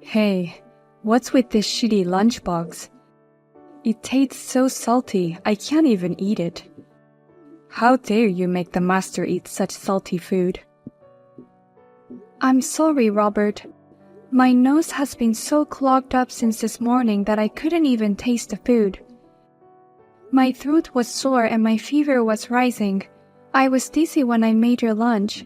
Hey, what's with this shitty lunchbox? It tastes so salty, I can't even eat it. How dare you make the master eat such salty food? I'm sorry, Robert. My nose has been so clogged up since this morning that I couldn't even taste the food. My throat was sore and my fever was rising. I was dizzy when I made your lunch.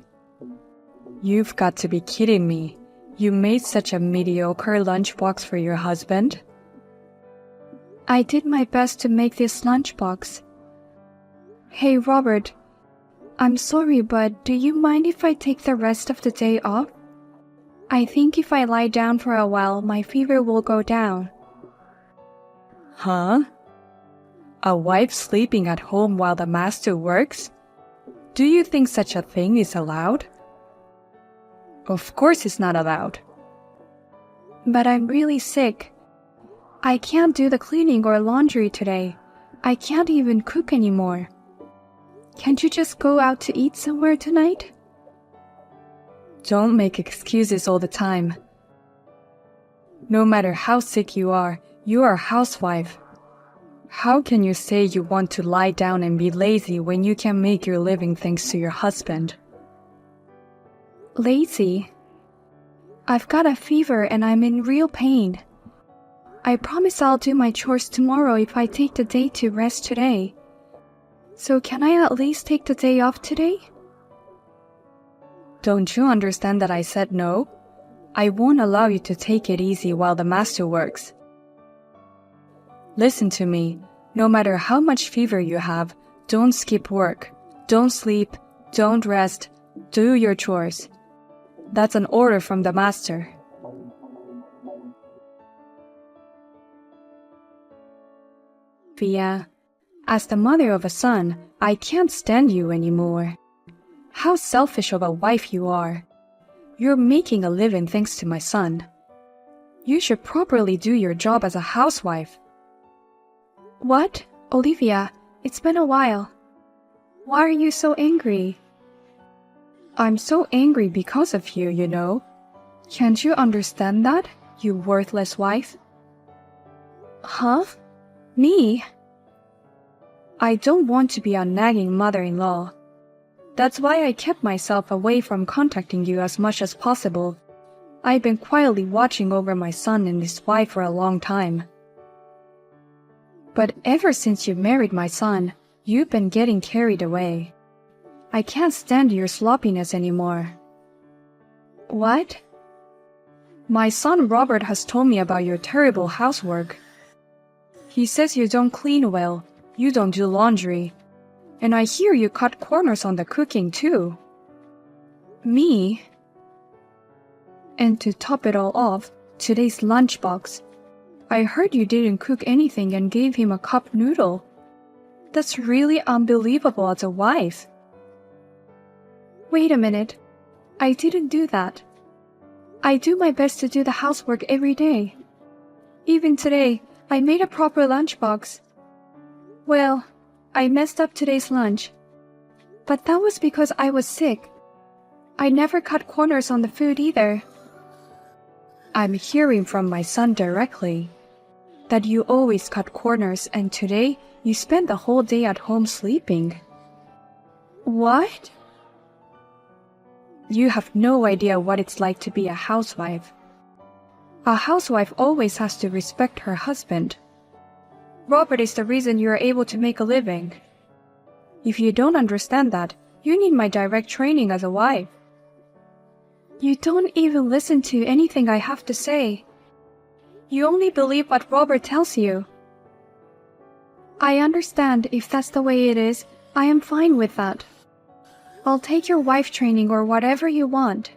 You've got to be kidding me. You made such a mediocre lunchbox for your husband? I did my best to make this lunchbox. Hey, Robert. I'm sorry, but do you mind if I take the rest of the day off? I think if I lie down for a while, my fever will go down. Huh? A wife sleeping at home while the master works? Do you think such a thing is allowed? Of course it's not allowed. But I'm really sick. I can't do the cleaning or laundry today. I can't even cook anymore. Can't you just go out to eat somewhere tonight? Don't make excuses all the time. No matter how sick you are a housewife. How can you say you want to lie down and be lazy when you can make your living thanks to your husband? Lazy? I've got a fever and I'm in real pain. I promise I'll do my chores tomorrow if I take the day to rest today. So can I at least take the day off today? Don't you understand that I said no? I won't allow you to take it easy while the master works. Listen to me. No matter how much fever you have, don't skip work. Don't sleep. Don't rest. Do your chores. That's an order from the master. Via, as the mother of a son, I can't stand you anymore. How selfish of a wife you are. You're making a living thanks to my son. You should properly do your job as a housewife. What? Olivia, it's been a while. Why are you so angry? I'm so angry because of you, you know. Can't you understand that, you worthless wife? Huh? Me? I don't want to be a nagging mother-in-law. That's why I kept myself away from contacting you as much as possible. I've been quietly watching over my son and his wife for a long time. But ever since you married my son, you've been getting carried away. I can't stand your sloppiness anymore. What? My son Robert has told me about your terrible housework. He says you don't clean well, you don't do laundry, and I hear you cut corners on the cooking too. Me? And to top it all off, today's lunchbox. I heard you didn't cook anything and gave him a cup noodle. That's really unbelievable as a wife. Wait a minute. I didn't do that. I do my best to do the housework every day. Even today, I made a proper lunchbox. Well, I messed up today's lunch. But that was because I was sick. I never cut corners on the food either. I'm hearing from my son directly that you always cut corners and today you spent the whole day at home sleeping. What? You have no idea what it's like to be a housewife. A housewife always has to respect her husband. Robert is the reason you are able to make a living. If you don't understand that, you need my direct training as a wife. You don't even listen to anything I have to say. You only believe what Robert tells you. I understand if that's the way it is. I am fine with that. I'll take your wife training or whatever you want.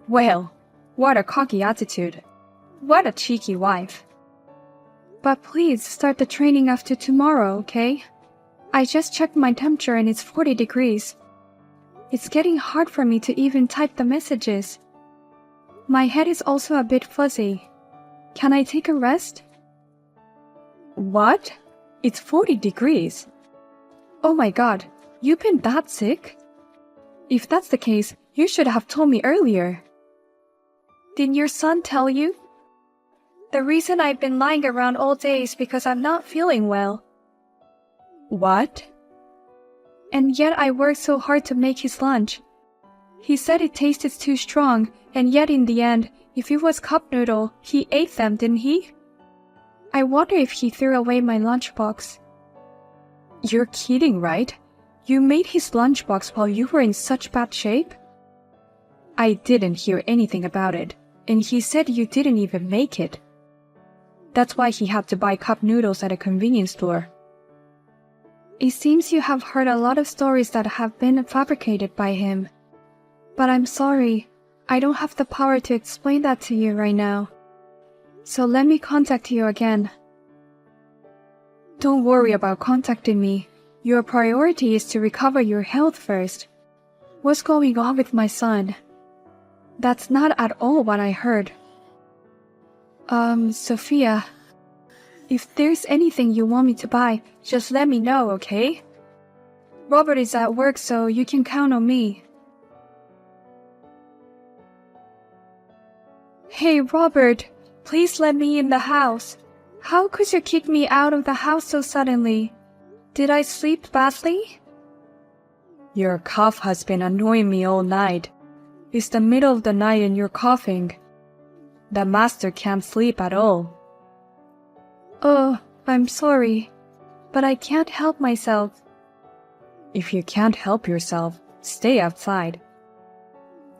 Well, what a cocky attitude. What a cheeky wife. But please start the training after tomorrow, okay? I just checked my temperature and it's 40 degrees. It's getting hard for me to even type the messages. My head is also a bit fuzzy. Can I take a rest? What? It's 40 degrees. Oh my god, you've been that sick? If that's the case, you should have told me earlier. Didn't your son tell you? The reason I've been lying around all day is because I'm not feeling well. What? And yet I worked so hard to make his lunch. He said it tasted too strong, and yet in the end, if it was cup noodle, he ate them, didn't he? I wonder if he threw away my lunchbox. You're kidding, right? You made his lunchbox while you were in such bad shape? I didn't hear anything about it, and he said you didn't even make it. That's why he had to buy cup noodles at a convenience store. It seems you have heard a lot of stories that have been fabricated by him. But I'm sorry, I don't have the power to explain that to you right now. So let me contact you again. Don't worry about contacting me. Your priority is to recover your health first. What's going on with my son? That's not at all what I heard. Sophia, if there's anything you want me to buy, just let me know, okay? Robert is at work, so you can count on me. Hey, Robert, please let me in the house. How could you kick me out of the house so suddenly? Did I sleep badly? Your cough has been annoying me all night. It's the middle of the night and you're coughing. The master can't sleep at all. Oh, I'm sorry, but I can't help myself. If you can't help yourself, stay outside.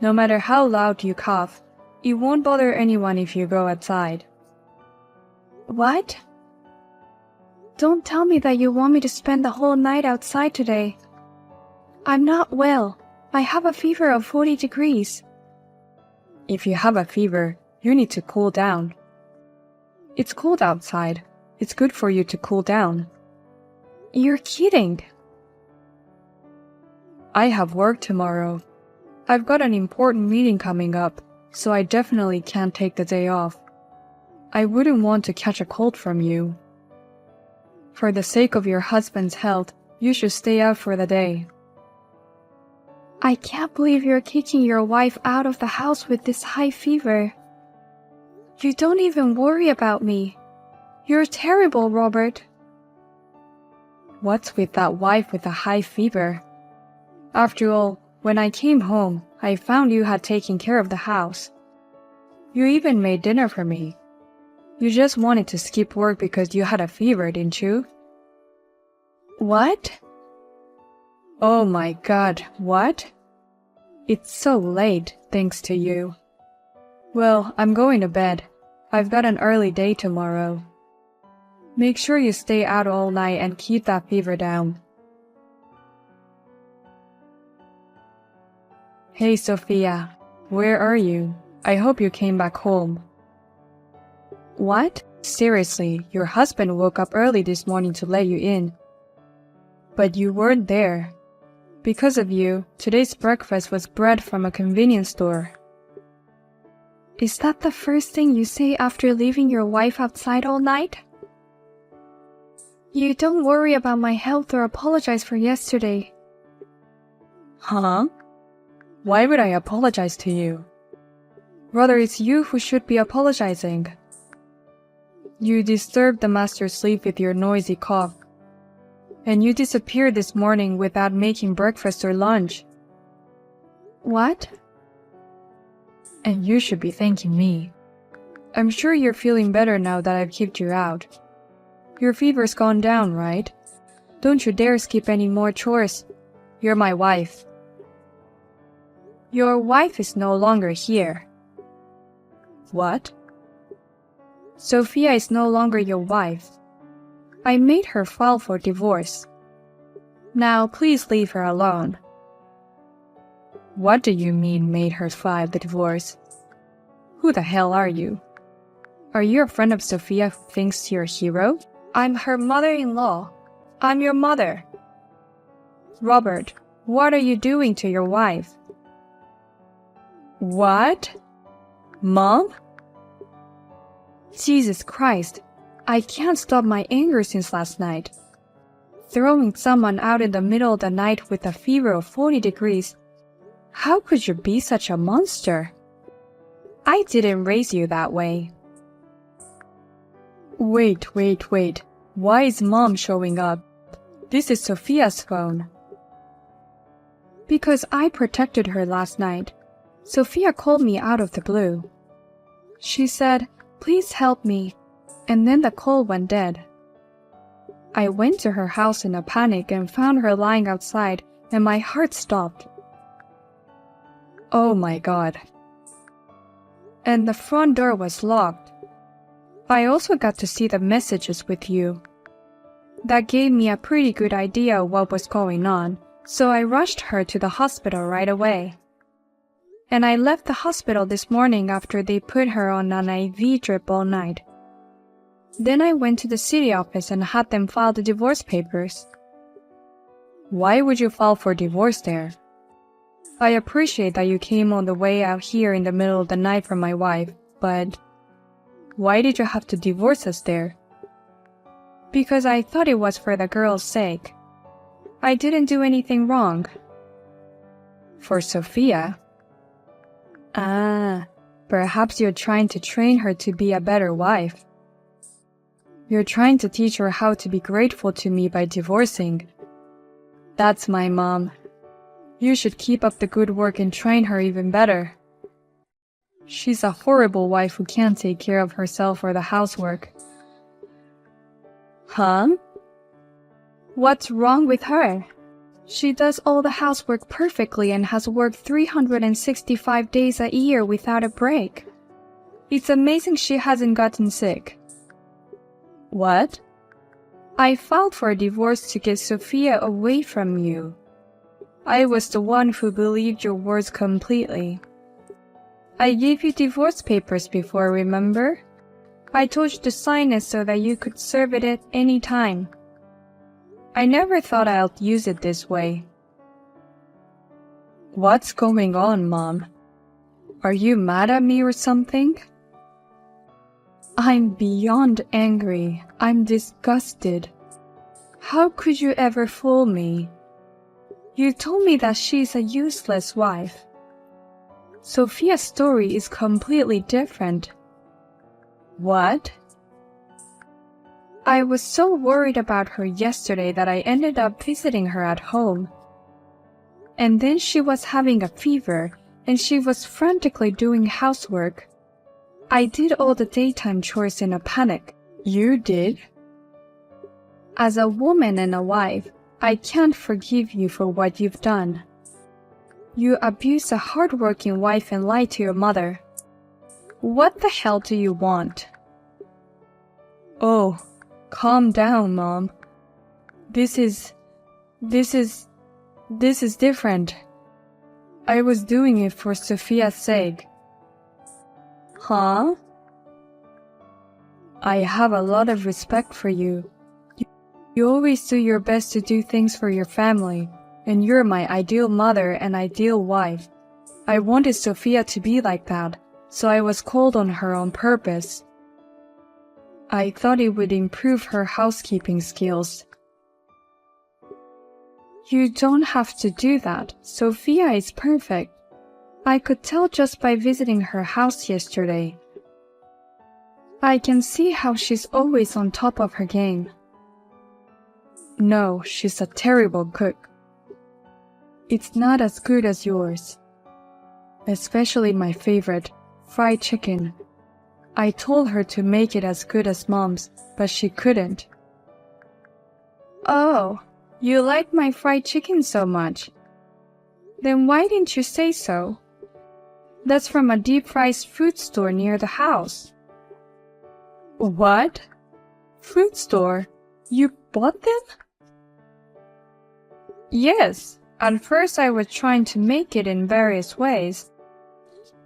No matter how loud you cough, it won't bother anyone if you go outside. What? Don't tell me that you want me to spend the whole night outside today. I'm not well. I have a fever of 40 degrees. If you have a fever, you need to cool down. It's cold outside. It's good for you to cool down. You're kidding. I have work tomorrow. I've got an important meeting coming up, so I definitely can't take the day off. I wouldn't want to catch a cold from you. For the sake of your husband's health, you should stay out for the day. I can't believe you're kicking your wife out of the house with this high fever. You don't even worry about me. You're terrible, Robert. What's with that wife with a high fever? After all, when I came home, I found you had taken care of the house. You even made dinner for me. You just wanted to skip work because you had a fever, didn't you? What? Oh my God, what? It's so late, thanks to you. Well, I'm going to bed. I've got an early day tomorrow. Make sure you stay out all night and keep that fever down. Hey, Sophia, where are you? I hope you came back home. What? Seriously, your husband woke up early this morning to let you in. But you weren't there. Because of you, today's breakfast was bread from a convenience store. Is that the first thing you say after leaving your wife outside all night? You don't worry about my health or apologize for yesterday. Huh? Why would I apologize to you? Rather, it's you who should be apologizing. You disturbed the master's sleep with your noisy cough. And you disappeared this morning without making breakfast or lunch. What? And you should be thanking me. I'm sure you're feeling better now that I've kicked you out. Your fever's gone down, right? Don't you dare skip any more chores. You're my wife. Your wife is no longer here. What? Sophia is no longer your wife. I made her file for divorce. Now please leave her alone. What do you mean made her file the divorce? Who the hell are you? Are you a friend of Sophia who thinks you're a hero? I'm her mother-in-law. I'm your mother. Robert, what are you doing to your wife? What? Mom? Jesus Christ, I can't stop my anger since last night. Throwing someone out in the middle of the night with a fever of 40 degrees. How could you be such a monster? I didn't raise you that way. Wait. Why is Mom showing up? This is Sophia's phone. Because I protected her last night. Sophia called me out of the blue. She said, "Please help me," and then the call went dead. I went to her house in a panic and found her lying outside, and my heart stopped. Oh my God. And the front door was locked. I also got to see the messages with you. That gave me a pretty good idea of what was going on, so I rushed her to the hospital right away. And I left the hospital this morning after they put her on an IV drip all night. Then I went to the city office and had them file the divorce papers. Why would you file for divorce there? I appreciate that you came all the way out here in the middle of the night for my wife, but why did you have to divorce us there? Because I thought it was for the girl's sake. I didn't do anything wrong. For Sophia? Perhaps you're trying to train her to be a better wife. You're trying to teach her how to be grateful to me by divorcing. That's my mom. You should keep up the good work and train her even better. She's a horrible wife who can't take care of herself or the housework. Huh? What's wrong with her? She does all the housework perfectly and has worked 365 days a year without a break. It's amazing she hasn't gotten sick. What? I filed for a divorce to get Sophia away from you. I was the one who believed your words completely. I gave you divorce papers before, remember? I told you to sign it so that you could serve it at any time. I never thought I'd use it this way. What's going on, Mom? Are you mad at me or something? I'm beyond angry. I'm disgusted. How could you ever fool me? You told me that she's a useless wife. Sophia's story is completely different. What? I was so worried about her yesterday that I ended up visiting her at home. And then she was having a fever, and she was frantically doing housework. I did all the daytime chores in a panic. You did? As a woman and a wife, I can't forgive you for what you've done. You abused a hardworking wife and lied to your mother. What the hell do you want? Oh, calm down, Mom. This is different. I was doing it for Sophia's sake. Huh? I have a lot of respect for you. You always do your best to do things for your family, and you're my ideal mother and ideal wife. I wanted Sophia to be like that, so I was cold on her on purpose. I thought it would improve her housekeeping skills. You don't have to do that. Sophia is perfect. I could tell just by visiting her house yesterday. I can see how she's always on top of her game. No, she's a terrible cook. It's not as good as yours. Especially my favorite, fried chicken. I told her to make it as good as Mom's, but she couldn't. Oh, you like my fried chicken so much. Then why didn't you say so? That's from a deep-fried food store near the house. What? Food store? You bought them? Yes. At first I was trying to make it in various ways.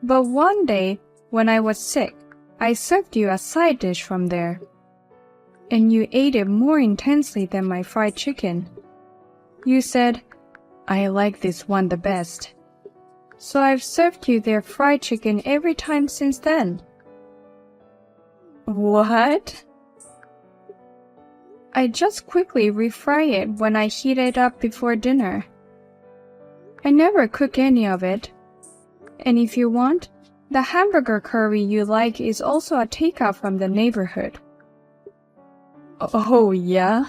But one day, when I was sick, I served you a side dish from there. And you ate it more intensely than my fried chicken. You said, "I like this one the best." So I've served you their fried chicken every time since then. What? I just quickly refry it when I heat it up before dinner. I never cook any of it. And if you want, The hamburger curry you like is also a takeout from the neighborhood. Oh, yeah?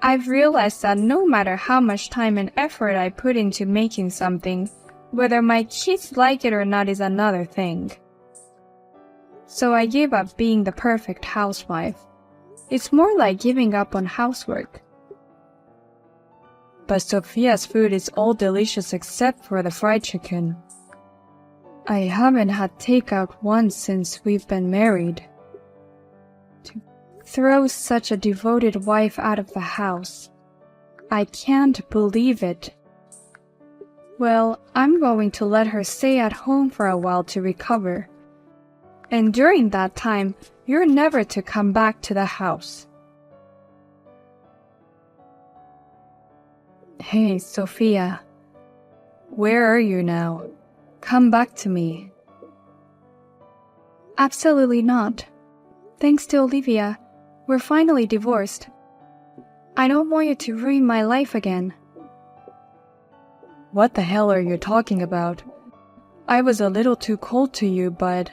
I've realized that no matter how much time and effort I put into making something, whether my kids like it or not is another thing. So I gave up being the perfect housewife. It's more like giving up on housework. But Sophia's food is all delicious except for the fried chicken. I haven't had takeout once since we've been married. To throw such a devoted wife out of the house. I can't believe it. Well, I'm going to let her stay at home for a while to recover. And during that time, you're never to come back to the house. Hey, Sophia. Where are you now? Come back to me. Absolutely not. Thanks to Olivia, we're finally divorced. I don't want you to ruin my life again. What the hell are you talking about? I was a little too cold to you, but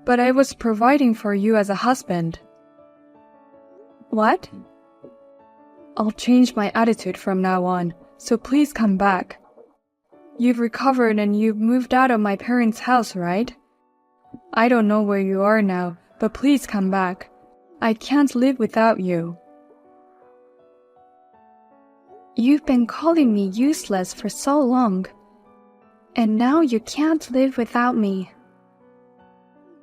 I was providing for you as a husband. What? I'll change my attitude from now on, so please come back. You've recovered and you've moved out of my parents' house, right? I don't know where you are now, but please come back. I can't live without you. You've been calling me useless for so long, and now you can't live without me.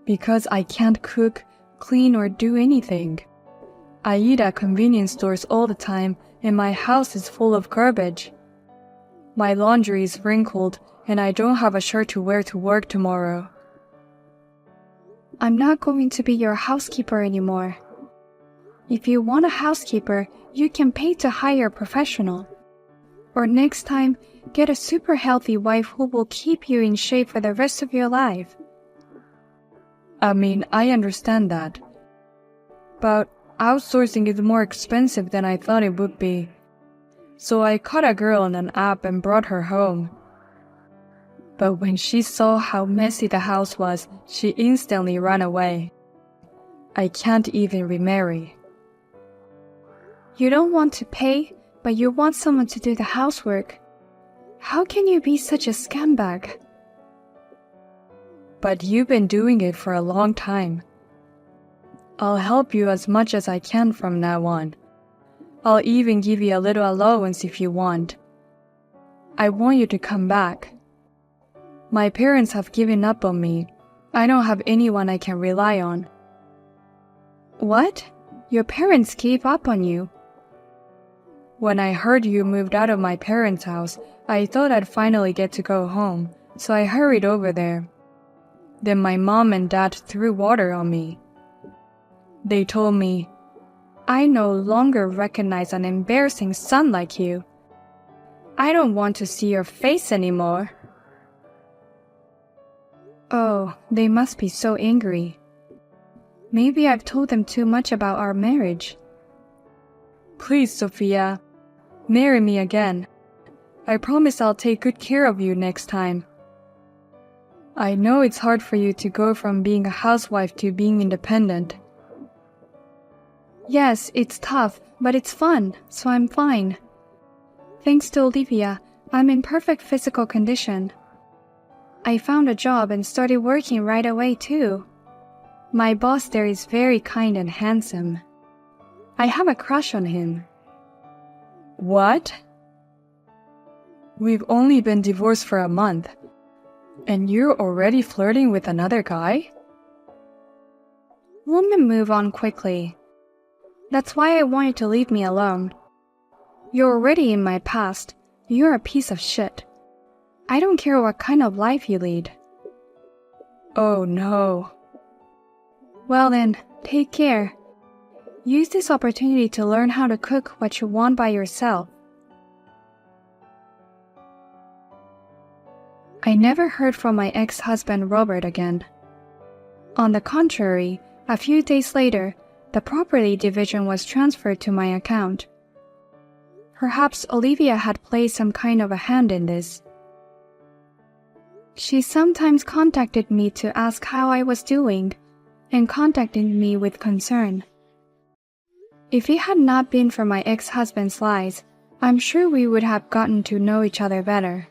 Because I can't cook, clean, or do anything. I eat at convenience stores all the time, and my house is full of garbage. My laundry is wrinkled, and I don't have a shirt to wear to work tomorrow. I'm not going to be your housekeeper anymore. If you want a housekeeper, you can pay to hire a professional. Or next time, get a super healthy wife who will keep you in shape for the rest of your life. I mean, I understand that. But outsourcing is more expensive than I thought it would be. So I caught a girl on an app and brought her home. But when she saw how messy the house was, she instantly ran away. I can't even remarry. You don't want to pay, but you want someone to do the housework. How can you be such a scumbag? But you've been doing it for a long time. I'll help you as much as I can from now on. I'll even give you a little allowance if you want. I want you to come back. My parents have given up on me. I don't have anyone I can rely on. What? Your parents gave up on you? When I heard you moved out of my parents' house, I thought I'd finally get to go home, so I hurried over there. Then my mom and dad threw water on me. They told me, I no longer recognize an embarrassing son like you. I don't want to see your face anymore. Oh, they must be so angry. Maybe I've told them too much about our marriage. Please, Sophia, marry me again. I promise I'll take good care of you next time. I know it's hard for you to go from being a housewife to being independent. Yes, it's tough, but it's fun, so I'm fine. Thanks to Olivia, I'm in perfect physical condition. I found a job and started working right away too. My boss there is very kind and handsome. I have a crush on him. What? We've only been divorced for a month, and you're already flirting with another guy? Women move on quickly. That's why I want you to leave me alone. You're already in my past. You're a piece of shit. I don't care what kind of life you lead. Oh no. Well then, take care. Use this opportunity to learn how to cook what you want by yourself. I never heard from my ex-husband Robert again. On the contrary, a few days later, the property division was transferred to my account. Perhaps Olivia had played some kind of a hand in this. She sometimes contacted me to ask how I was doing and contacted me with concern. If it had not been for my ex-husband's lies, I'm sure we would have gotten to know each other better.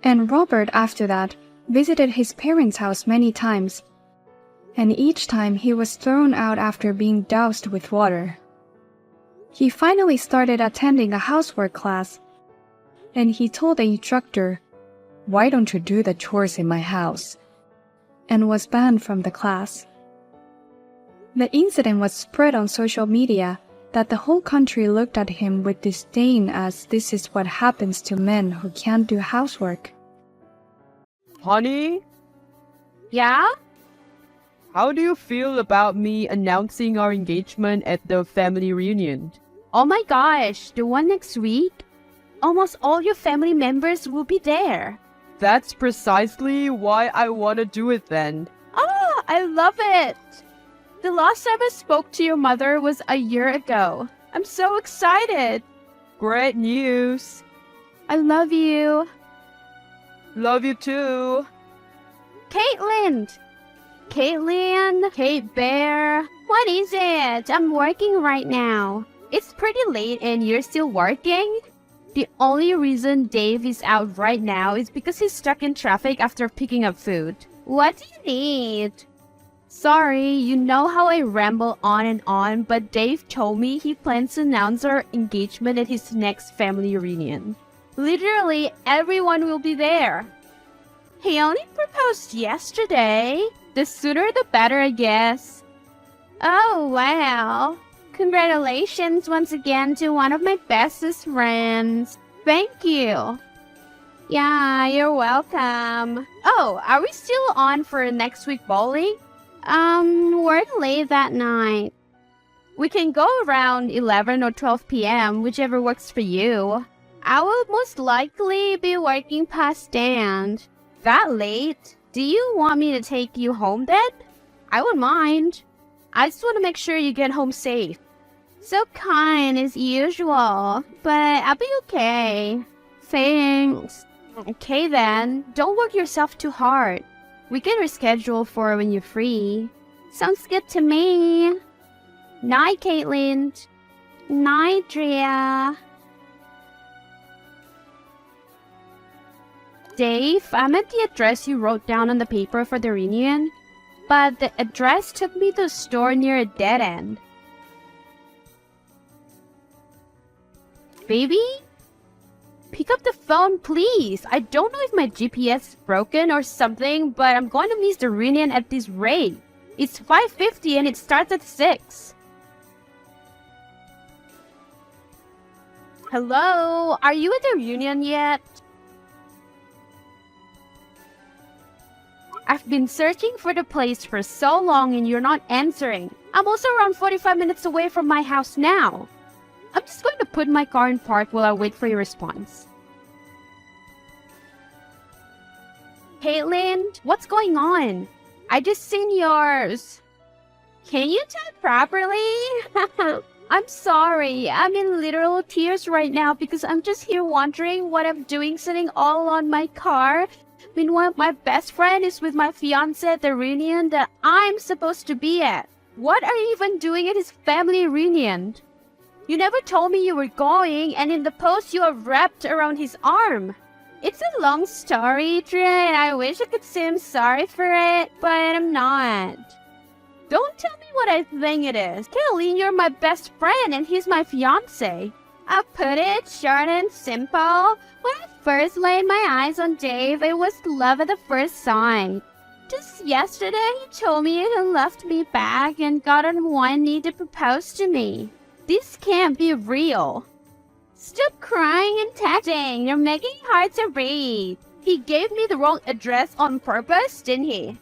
And Robert, after that, visited his parents' house many times, and each time he was thrown out after being doused with water. He finally started attending a housework class, and he told the instructor, "Why don't you do the chores in my house?" and was banned from the class. The incident was spread on social media that the whole country looked at him with disdain, as this is what happens to men who can't do housework. Honey, Yeah? how do you feel about me announcing our engagement at the family reunion? Oh my gosh, the one next week? Almost all your family members will be there. That's precisely why I want to do it then. Oh, I love it! The last time I spoke to your mother was a year ago. I'm so excited. Great news. I love you. Love you too. Caitlin! Kate Bear, what is it? I'm working right now. It's pretty late and you're still working? The only reason Dave is out right now is because he's stuck in traffic after picking up food. What do you need? Sorry, you know how I ramble on, but Dave told me he plans to announce our engagement at his next family reunion. Literally everyone will be there. He only proposed yesterday. The sooner the better, I guess. Oh, wow. Congratulations once again to one of my bestest friends. Thank you. Yeah, you're welcome. Oh, are we still on for next week bowling? We're late that night. We can go around 11 or 12 p.m., whichever works for you. I will most likely be working past stand. That late? Do you want me to take you home then? I wouldn't mind. I just want to make sure you get home safe. So kind as usual, but I'll be okay. Thanks. Okay then, don't work yourself too hard. We can reschedule for when you're free. Sounds good to me. Night, Caitlin. Night, Drea. Dave, I'm at the address you wrote down on the paper for the reunion, but the address took me to a store near a dead end. Baby? Pick up the phone, please. I don't know if my GPS is broken or something, but I'm going to miss the reunion at this rate. It's 5:50 and it starts at 6. Hello? Are you at the reunion yet? I've been searching for the place for so long and you're not answering. I'm also around 45 minutes away from my house now. I'm just going to put my car in park while I wait for your response. Caitlin, what's going on? I just seen yours. Can you type properly? I'm sorry. I'm in literal tears right now because I'm just here wondering what I'm doing sitting all on my car. Meanwhile, my best friend is with my fiance at the reunion that I'm supposed to be at. What are you even doing at his family reunion? You never told me you were going, and in the post you are wrapped around his arm. It's a long story, Dre, and I wish I could say I'm sorry for it, but I'm not. Don't tell me what I think it is. Kelly, you're my best friend, and he's my fiance. I'll put it short and simple. When I first laid my eyes on Dave, it was love at the first sight. Just yesterday, he told me he left me back and got on one knee to propose to me. This can't be real. Stop crying and texting. You're making it hard to read. He gave me the wrong address on purpose, didn't he?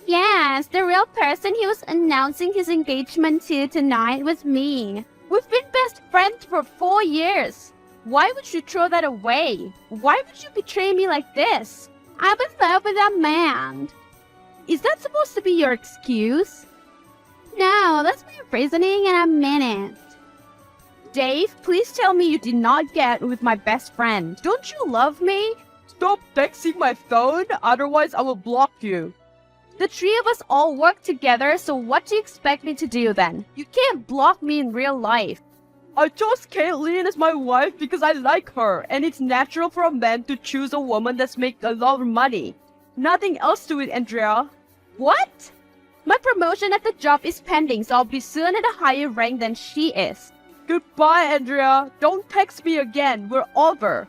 Yes, the real person he was announcing his engagement to tonight was me. We've been best friends for 4 years. Why would you throw that away? Why would you betray me like this? I'm in love with that man. Is that supposed to be your excuse? No, that's my reasoning and I meant it. Dave, please tell me you did not get with my best friend. Don't you love me? stop texting my phone? Otherwise, I will block you. The three of us all work together, so what do you expect me to do then? You can't block me in real life. I chose Caitlyn as my wife because I like her, and it's natural for a man to choose a woman that's makes a lot of money. Nothing else to it, Andrea. What? My promotion at the job is pending, so I'll be soon at a higher rank than she is. Goodbye, Andrea. Don't text me again. We're over.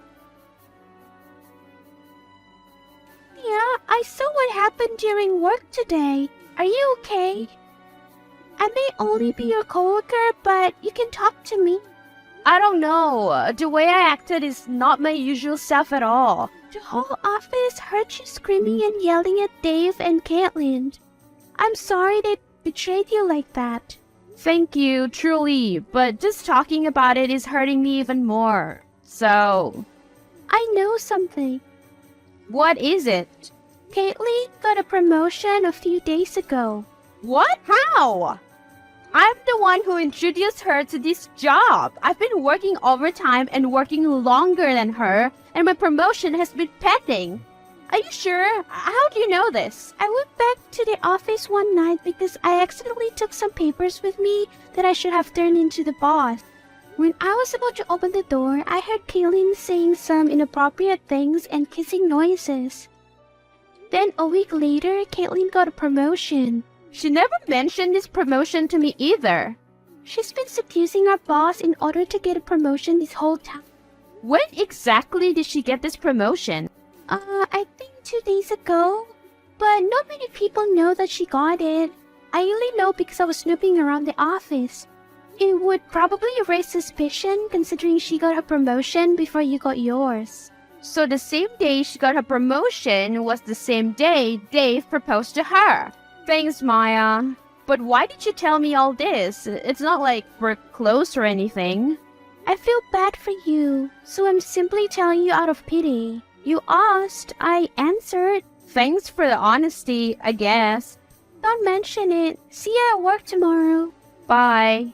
Yeah, I saw what happened during work today. Are you okay? I may only be your coworker, but you can talk to me. I don't know. The way I acted is not my usual self at all. The whole office heard you screaming and yelling at Dave and Caitlyn. I'm sorry they betrayed you like that. Thank you, truly, but just talking about it is hurting me even more. So... I know something. What is it? Caitlyn got a promotion a few days ago. What? How? I'm the one who introduced her to this job. I've been working overtime and working longer than her, and my promotion has been pending. Are you sure? How do you know this? I went back to the office one night because I accidentally took some papers with me that I should have turned into the boss. When I was about to open the door, I heard Caitlyn saying some inappropriate things and kissing noises. Then a week later, Caitlyn got a promotion. She never mentioned this promotion to me either. She's been seducing our boss in order to get a promotion this whole time. When exactly did she get this promotion? I think 2 days ago. But not many people know that she got it. I only know because I was snooping around the office. It would probably raise suspicion considering she got her promotion before you got yours. So the same day she got her promotion was the same day Dave proposed to her. Thanks, Maya. But why did you tell me all this? It's not like we're close or anything. I feel bad for you, so I'm simply telling you out of pity. You asked, I answered. Thanks for the honesty, I guess. Don't mention it. See you at work tomorrow. Bye.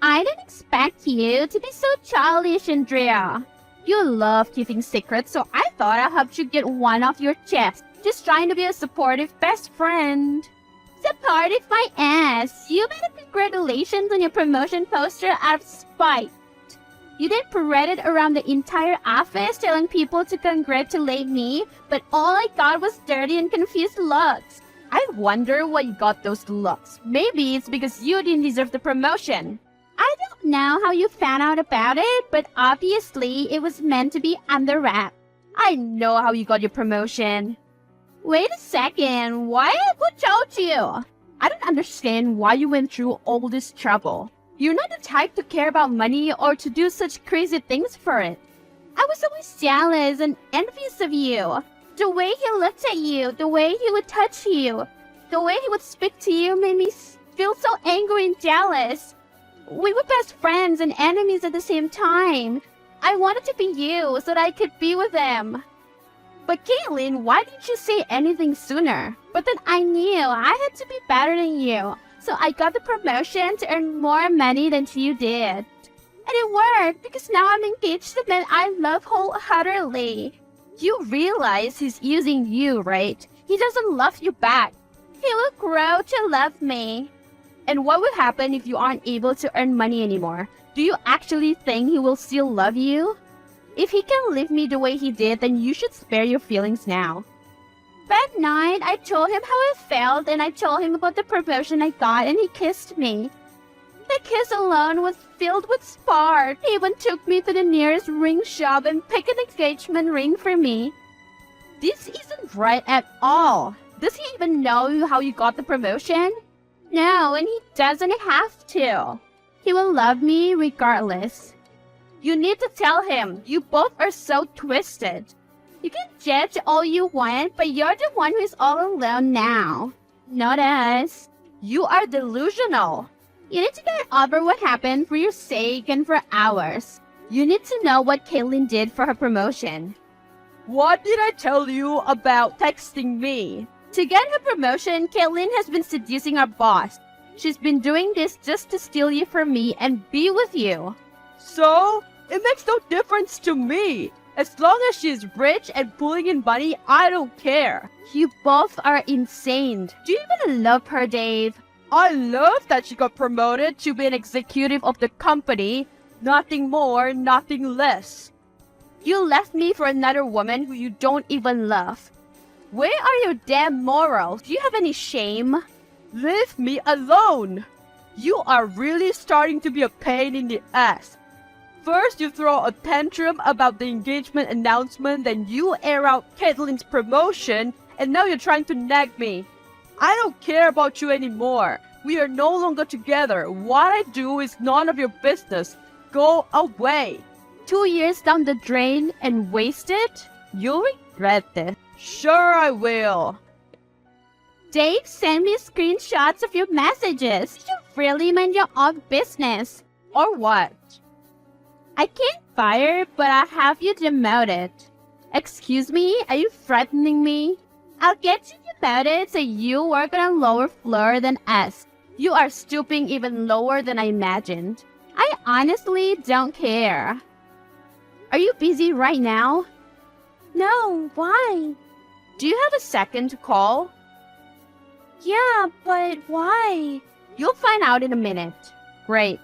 I didn't expect you to be so childish, Andrea. You love keeping secrets, so I thought I helped you get one off your chest. Just trying to be a supportive best friend. Supportive my ass. You made a congratulations on your promotion poster out of spite. You then paraded around the entire office telling people to congratulate me, but all I got was dirty and confused looks. I wonder why you got those looks. Maybe it's because you didn't deserve the promotion. I don't know how you found out about it, but obviously it was meant to be under wrap. I know how you got your promotion. Wait a second, why who told you? I don't understand why you went through all this trouble. You're not the type to care about money or to do such crazy things for it. I was always jealous and envious of you. The way he looked at you, the way he would touch you, the way he would speak to you made me feel so angry and jealous. We were best friends and enemies at the same time. I wanted to be you so that I could be with them. But Caitlyn, why didn't you say anything sooner? But then I knew I had to be better than you. So I got the promotion to earn more money than you did. And it worked because now I'm engaged to the man I love wholeheartedly. You realize he's using you, right? He doesn't love you back. He will grow to love me. And what will happen if you aren't able to earn money anymore? Do you actually think he will still love you? If he can leave me the way he did, then you should spare your feelings now. That night, I told him how I felt and I told him about the promotion I got and he kissed me. The kiss alone was filled with spark. He even took me to the nearest ring shop and picked an engagement ring for me. This isn't right at all. Does he even know how you got the promotion? No, and he doesn't have to. He will love me regardless. You need to tell him. You both are so twisted. You can judge all you want, but you're the one who is all alone now. Not us. You are delusional. You need to get over what happened for your sake and for ours. You need to know what Caitlyn did for her promotion. What did I tell you about texting me? To get her promotion, Caitlyn has been seducing our boss. She's been doing this just to steal you from me and be with you. So, It makes no difference to me. As long as she's rich and pulling in money, I don't care. You both are insane. Do you even love her, Dave? I love that she got promoted to be an executive of the company. Nothing more, nothing less. You left me for another woman who you don't even love. Where are your damn morals? Do you have any shame? Leave me alone. You are really starting to be a pain in the ass. First, you throw a tantrum about the engagement announcement, then you air out Caitlin's promotion, and now you're trying to nag me. I don't care about you anymore. We are no longer together. What I do is none of your business. Go away. 2 years down the drain and wasted? You'll regret this. Sure I will. Dave, send me screenshots of your messages. You really mind your own business. Or what? I can't fire, but I have you demoted. Excuse me? Are you threatening me? I'll get you demoted so you work on a lower floor than us. You are stooping even lower than I imagined. I honestly don't care. Are you busy right now? No, why? Do you have a second to call? Yeah, but why? You'll find out in a minute. Great.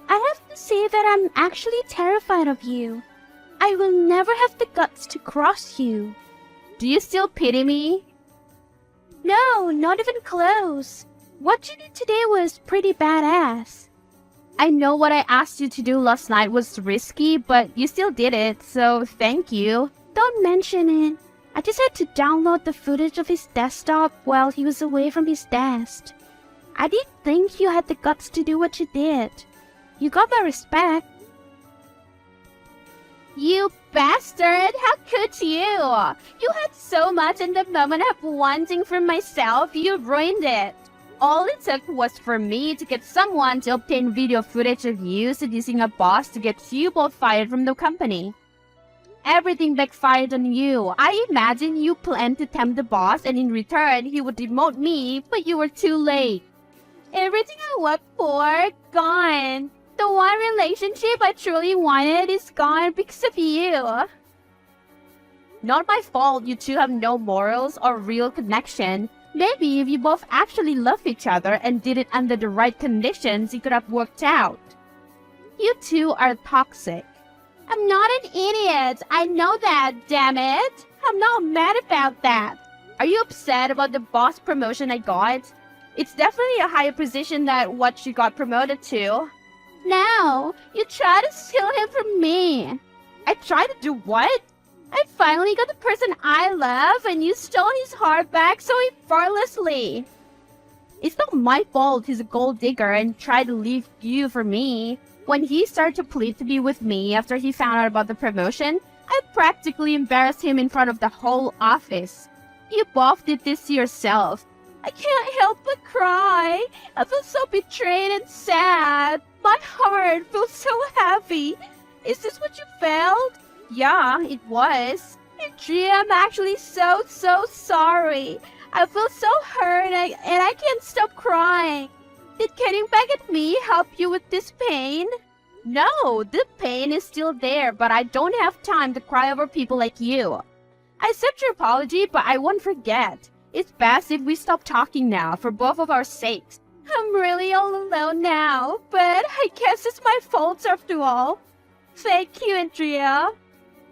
I have to say that I'm actually terrified of you. I will never have the guts to cross you. Do you still pity me? No, not even close. What you did today was pretty badass. I know what I asked you to do last night was risky, but you still did it, so thank you. Don't mention it. I just had to download the footage of his desktop while he was away from his desk. I didn't think you had the guts to do what you did. You got my respect. You bastard! How could you? You had so much in the moment of wanting for myself, you ruined it. All it took was for me to get someone to obtain video footage of you seducing a boss to get you both fired from the company. Everything backfired on you. I imagine you planned to tempt the boss and in return he would demote me, but you were too late. Everything I worked for, gone. The one relationship I truly wanted is gone because of you. Not my fault you two have no morals or real connection. Maybe if you both actually love each other and did it under the right conditions, it could have worked out. You two are toxic. I'm not an idiot. I know that, damn it. I'm not mad about that. Are you upset about the boss promotion I got? It's definitely a higher position than what she got promoted to. No, you tried to steal him from me. I tried to do what? I finally got the person I love and you stole his heart back so effortlessly. It's not my fault he's a gold digger and tried to leave you for me. When he started to plead to be with me after he found out about the promotion, I practically embarrassed him in front of the whole office. You both did this to yourself. I can't help but cry. I feel so betrayed and sad. My heart feels so heavy. Is this what you felt? Yeah, it was. Andrea, I'm actually so sorry. I feel so hurt and I can't stop crying. Did getting back at me help you with this pain? No, the pain is still there, but I don't have time to cry over people like you. I accept your apology, but I won't forget. It's best if we stop talking now, for both of our sakes. I'm really all alone now, but I guess it's my fault after all. Thank you, Andrea.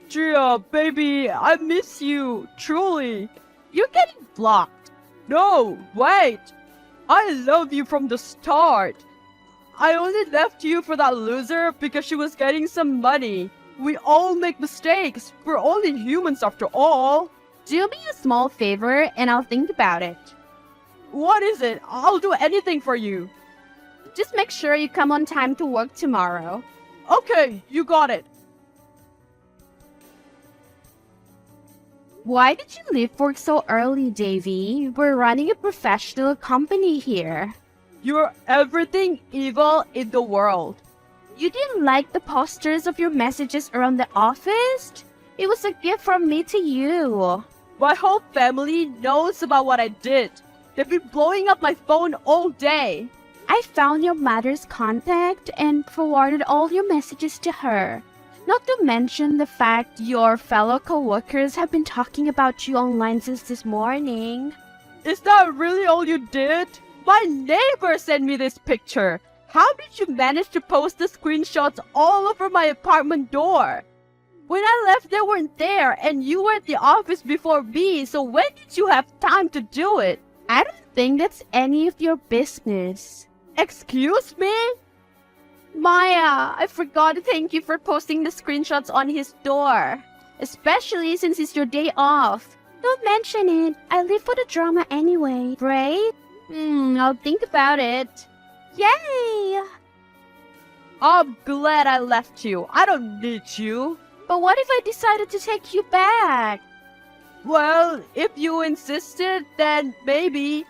Andrea, baby, I miss you, truly. You're getting blocked. No, wait. I love you from the start. I only left you for that loser because she was getting some money. We all make mistakes. We're only humans after all. Do me a small favor and I'll think about it. What is it? I'll do anything for you. Just make sure you come on time to work tomorrow. Okay, you got it. Why did you leave work so early, Davy? We're running a professional company here. You're everything evil in the world. You didn't like the posters of your messages around the office? It was a gift from me to you. My whole family knows about what I did. They've been blowing up my phone all day. I found your mother's contact and forwarded all your messages to her. Not to mention the fact your fellow co-workers have been talking about you online since this morning. Is that really all you did? My neighbor sent me this picture. How did you manage to post the screenshots all over my apartment door? When I left, they weren't there, and you were at the office before me, so when did you have time to do it? I don't think that's any of your business. Excuse me? Maya, I forgot to thank you for posting the screenshots on his door. Especially since it's your day off. Don't mention it. I live for the drama anyway, right? I'll think about it. Yay! I'm glad I left you. I don't need you. But what if I decided to take you back? Well, if you insisted, then maybe.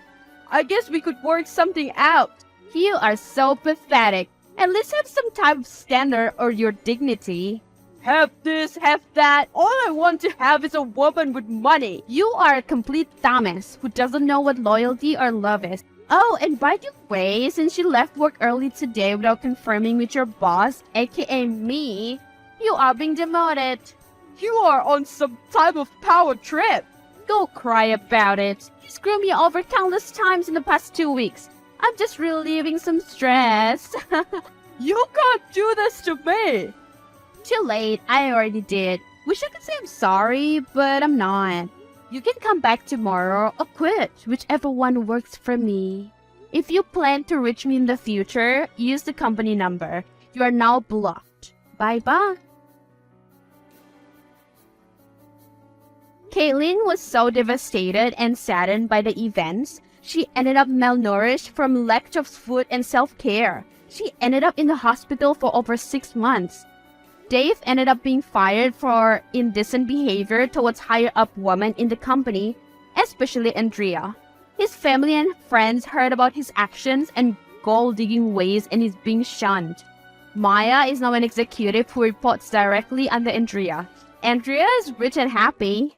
I guess we could work something out. You are so pathetic. At least have some type of standard or your dignity. Have this, have that. All I want to have is a woman with money. You are a complete dumbass who doesn't know what loyalty or love is. Oh, and by the way, since you left work early today without confirming with your boss, aka me, you are being demoted. You are on some type of power trip. Go cry about it. You screwed me over countless times in the past 2 weeks. I'm just relieving some stress. You can't do this to me. Too late, I already did. Wish I could say I'm sorry, but I'm not. You can come back tomorrow or quit, whichever one works for me. If you plan to reach me in the future, use the company number. You are now blocked. Bye-bye. Caitlin was so devastated and saddened by the events, she ended up malnourished from lack of food and self-care. She ended up in the hospital for over 6 months. Dave ended up being fired for indecent behavior towards higher-up women in the company, especially Andrea. His family and friends heard about his actions and gold-digging ways and is being shunned. Maya is now an executive who reports directly under Andrea. Andrea is rich and happy.